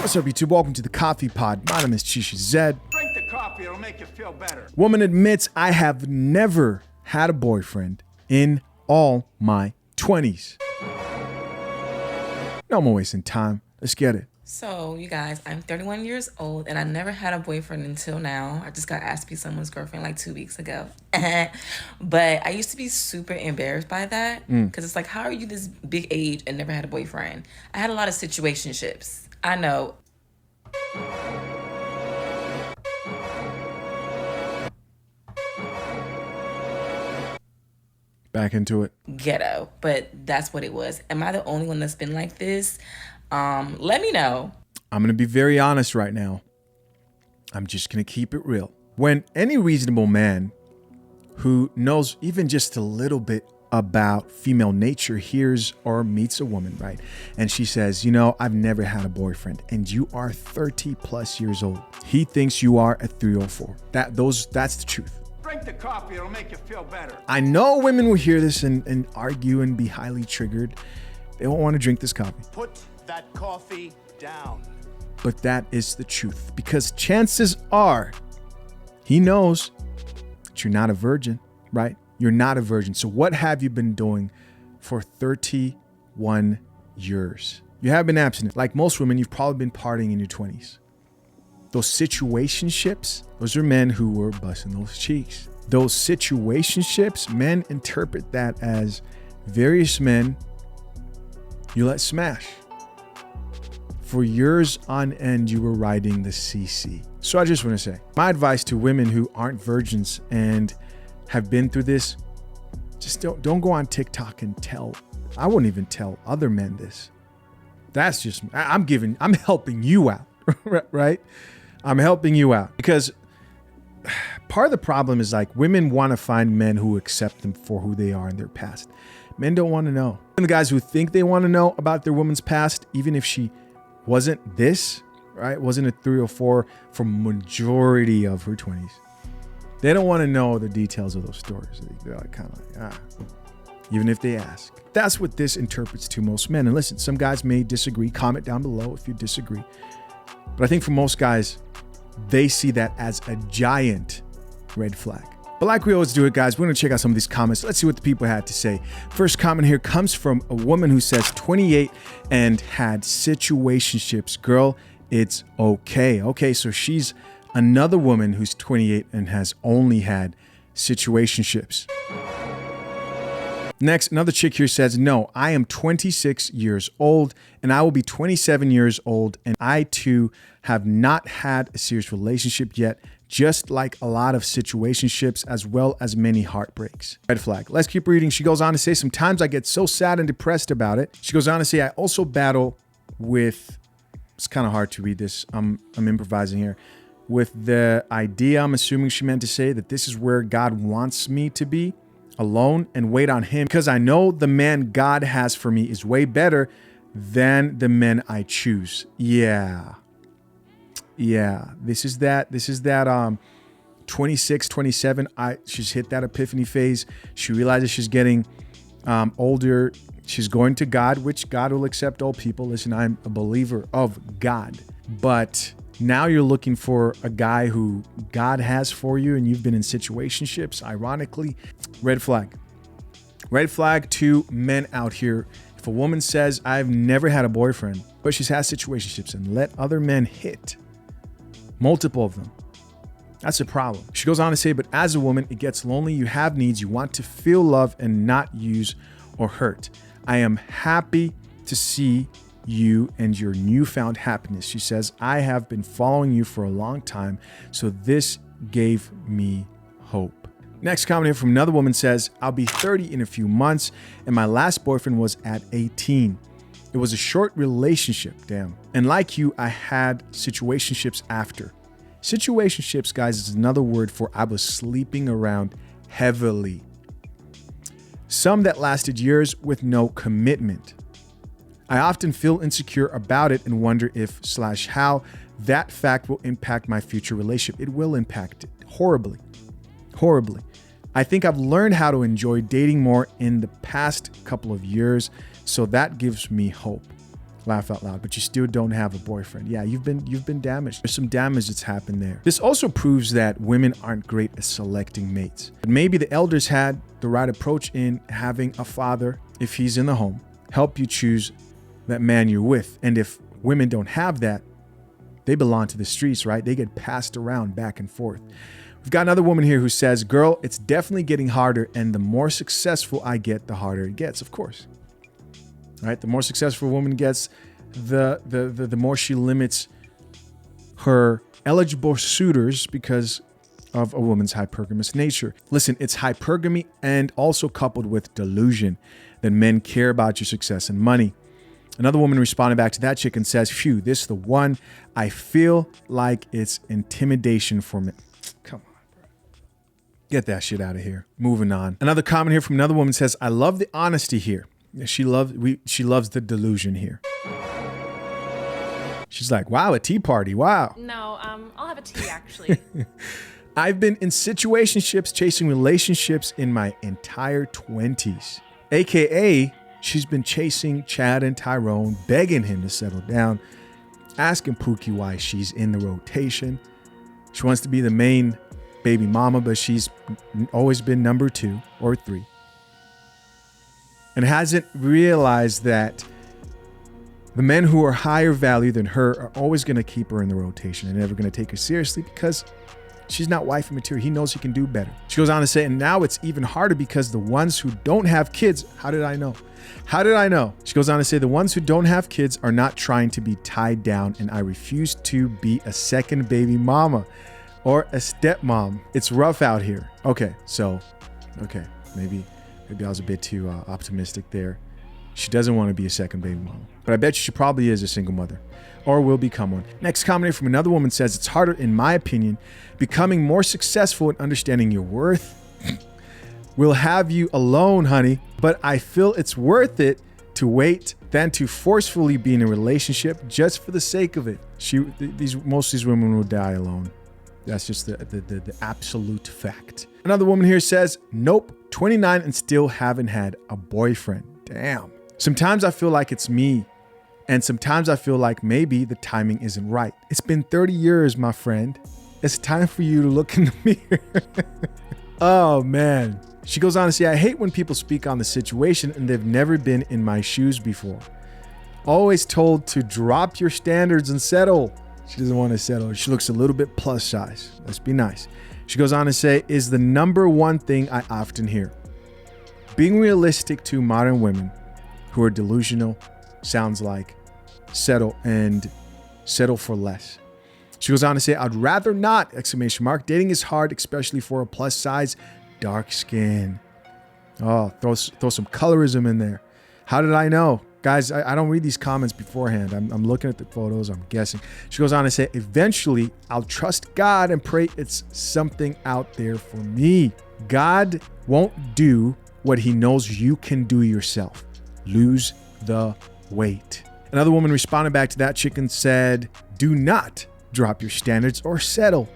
What's up, YouTube? Welcome to the Coffee Pod. My name is Chisha Zed. Drink the coffee, it'll make you feel better. Woman admits, I have never had a boyfriend in all my 20s. No more wasting time. Let's get it. So, you guys, I'm 31 years old, and I never had a boyfriend until now. I just got asked to be someone's girlfriend like 2 weeks ago. But I used to be super embarrassed by that, because it's like, how are you this big age and never had a boyfriend? I had a lot of situationships. I know. Back into it. Ghetto, but that's what it was. Am I the only one that's been like this? Let me know. I'm going to be very honest right now. I'm just going to keep it real. When any reasonable man who knows even just a little bit about female nature hears or meets a woman, right? And she says, you know, I've never had a boyfriend, and you are 30 plus years old. He thinks you are a 3 or 4. That's the truth. Drink the coffee, it'll make you feel better. I know women will hear this and argue and be highly triggered. They won't want to drink this coffee. Put that coffee down. But that is the truth, because chances are he knows that you're not a virgin, right? You're not a virgin. So what have you been doing for 31 years? You have been abstinent. Like most women, you've probably been partying in your 20s. Those situationships, those are men who were busting those cheeks. Those situationships, men interpret that as various men you let smash. For years on end, you were riding the CC. So I just want to say, my advice to women who aren't virgins and have been through this, just don't go on TikTok and tell. I wouldn't even tell other men this. That's just, I'm helping you out, right? I'm helping you out, because part of the problem is like women want to find men who accept them for who they are in their past. Men don't want to know. And the guys who think they want to know about their woman's past, even if she wasn't this, right? Wasn't a 3 or 4 for majority of her 20s. They don't want to know the details of those stories. They're like, kind of like, even if they ask. That's what this interprets to most men. And listen, some guys may disagree. Comment down below if you disagree. But I think for most guys, they see that as a giant red flag. But like we always do it, guys, we're going to check out some of these comments. Let's see what the people had to say. First comment here comes from a woman who says 28 and had situationships. Girl, it's okay. Okay, so she's another woman who's 28 and has only had situationships. Next, another chick here says, no, I am 26 years old and I will be 27 years old. And I too have not had a serious relationship yet, just like a lot of situationships as well as many heartbreaks. Red flag. Let's keep reading. She goes on to say, sometimes I get so sad and depressed about it. She goes on to say, I also battle with, it's kind of hard to read this. I'm improvising here. With the idea, I'm assuming she meant to say that this is where God wants me to be, alone and wait on him, because I know the man God has for me is way better than the men I choose. Yeah. This is that 26, 27. She's hit that epiphany phase. She realizes she's getting older. She's going to God, which God will accept all people. Listen, I'm a believer of God, but now you're looking for a guy who God has for you, and you've been in situationships. Ironically, red flag. Red flag to men out here. If a woman says, I've never had a boyfriend, but she's had situationships and let other men hit, multiple of them, that's a problem. She goes on to say, but as a woman, it gets lonely. You have needs. You want to feel love and not use or hurt. I am happy to see you and your newfound happiness. She says, I have been following you for a long time, so this gave me hope. Next comment here from another woman says, I'll be 30 in a few months, and my last boyfriend was at 18. It was a short relationship, damn. And like you, I had situationships after. Situationships, guys, is another word for I was sleeping around heavily. Some that lasted years with no commitment. I often feel insecure about it and wonder if/how that fact will impact my future relationship. It will impact it horribly. I think I've learned how to enjoy dating more in the past couple of years, so that gives me hope. Laugh out loud, but you still don't have a boyfriend. Yeah, you've been damaged. There's some damage that's happened there. This also proves that women aren't great at selecting mates. But maybe the elders had the right approach in having a father, if he's in the home, help you choose that man you're with. And if women don't have that, they belong to the streets, right? They get passed around back and forth. We've got another woman here who says, girl, it's definitely getting harder, and the more successful I get, the harder it gets, of course. Right? The more successful a woman gets, the more she limits her eligible suitors because of a woman's hypergamous nature. Listen, it's hypergamy and also coupled with delusion that men care about your success and money. Another woman responded back to that chick and says, phew, this is the one. I feel like it's intimidation for me. Come on, bro. Get that shit out of here. Moving on. Another comment here from another woman says, I love the honesty here. She loves the delusion here. She's like, wow, a tea party. Wow. No, I'll have a tea actually. I've been in situationships, chasing relationships in my entire 20s. AKA, she's been chasing Chad and Tyrone, begging him to settle down, asking Pookie why she's in the rotation. She wants to be the main baby mama, but she's always been number 2 or 3. And hasn't realized that the men who are higher value than her are always going to keep her in the rotation and never going to take her seriously because she's not wifey material. He knows he can do better. She goes on to say, and now it's even harder because the ones who don't have kids, how did I know? How did I know? She goes on to say, the ones who don't have kids are not trying to be tied down, and I refuse to be a second baby mama or a stepmom. It's rough out here. Okay, maybe I was a bit too optimistic there. She doesn't want to be a second baby mama, but I bet you she probably is a single mother or will become one. Next comment from another woman says, it's harder, in my opinion, becoming more successful in understanding your worth. We'll have you alone, honey, but I feel it's worth it to wait than to forcefully be in a relationship just for the sake of it. Most of these women will die alone. That's just the absolute fact. Another woman here says, nope, 29 and still haven't had a boyfriend. Damn. Sometimes I feel like it's me, and sometimes I feel like maybe the timing isn't right. It's been 30 years, my friend. It's time for you to look in the mirror. Oh, man. She goes on to say, I hate when people speak on the situation and they've never been in my shoes before. Always told to drop your standards and settle. She doesn't want to settle. She looks a little bit plus size. Let's be nice. She goes on to say, is the number one thing I often hear. Being realistic to modern women who are delusional sounds like settle for less. She goes on to say, I'd rather not, ! Dating is hard, especially for a plus size, dark skin. Oh, throw some colorism in there. How did I know? Guys, I don't read these comments beforehand. I'm looking at the photos. I'm guessing. She goes on to say, eventually, I'll trust God and pray it's something out there for me. God won't do what he knows you can do yourself. Lose the weight. Another woman responded back to that chick and said, do not drop your standards or settle.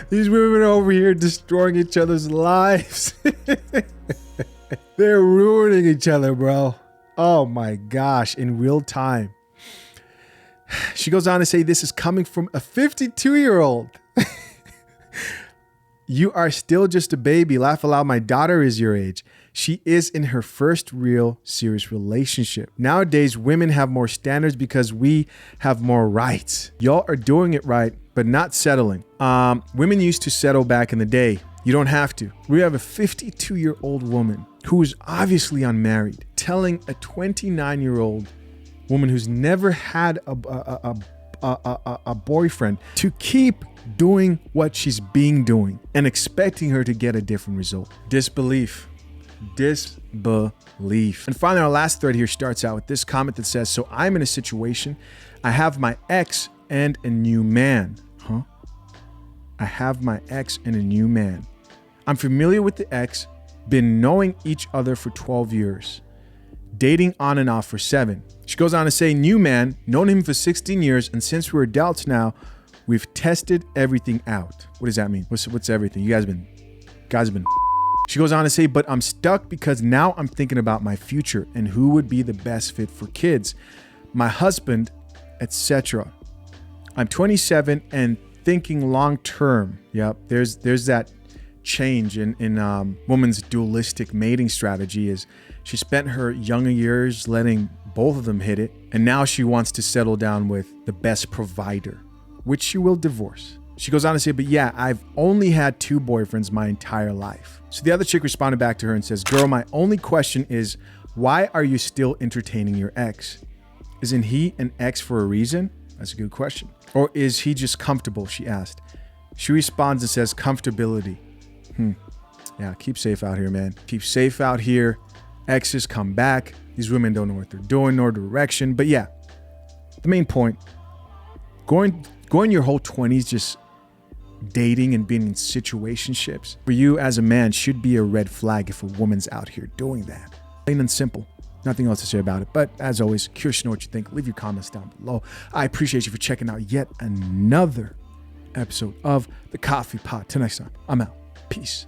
These women are over here destroying each other's lives. They're ruining each other, bro. Oh my gosh, in real time. She goes on to say, this is coming from a 52-year-old. You are still just a baby. Laugh aloud. My daughter is your age. She is in her first real serious relationship. Nowadays, women have more standards because we have more rights. Y'all are doing it right, but not settling. Women used to settle back in the day. You don't have to. We have a 52-year-old woman who is obviously unmarried telling a 29-year-old woman who's never had a boyfriend to keep doing what she's doing and expecting her to get a different result. Disbelief. And finally, our last thread here starts out with this comment that says, so I'm in a situation. I have my ex and a new man. I have my ex and a new man. I'm familiar with the ex, been knowing each other for 12 years, dating on and off for 7. She goes on to say, new man, known him for 16 years, and since we're adults now, we've tested everything out. What does that mean? What's everything? You guys have been She goes on to say, but I'm stuck because now I'm thinking about my future and who would be the best fit for kids, my husband, etc. I'm 27 and thinking long term. Yep, there's that change in woman's dualistic mating strategy. Is she spent her younger years letting both of them hit it, and now she wants to settle down with the best provider, which she will divorce. She goes on to say, but yeah, I've only had 2 boyfriends my entire life. So the other chick responded back to her and says, girl, my only question is, why are you still entertaining your ex? Isn't he an ex for a reason? That's a good question. Or is he just comfortable? She asked. She responds and says, comfortability. Yeah, keep safe out here, man. Keep safe out here. Exes come back. These women don't know what they're doing, nor direction. But yeah, the main point, going your whole 20s just dating and being in situationships for you as a man should be a red flag if a woman's out here doing that. Plain and simple. Nothing else to say about it. But as always, curious to know what you think. Leave your comments down below. I appreciate you for checking out yet another episode of The Coffee Pot. Till next time, I'm out. Peace.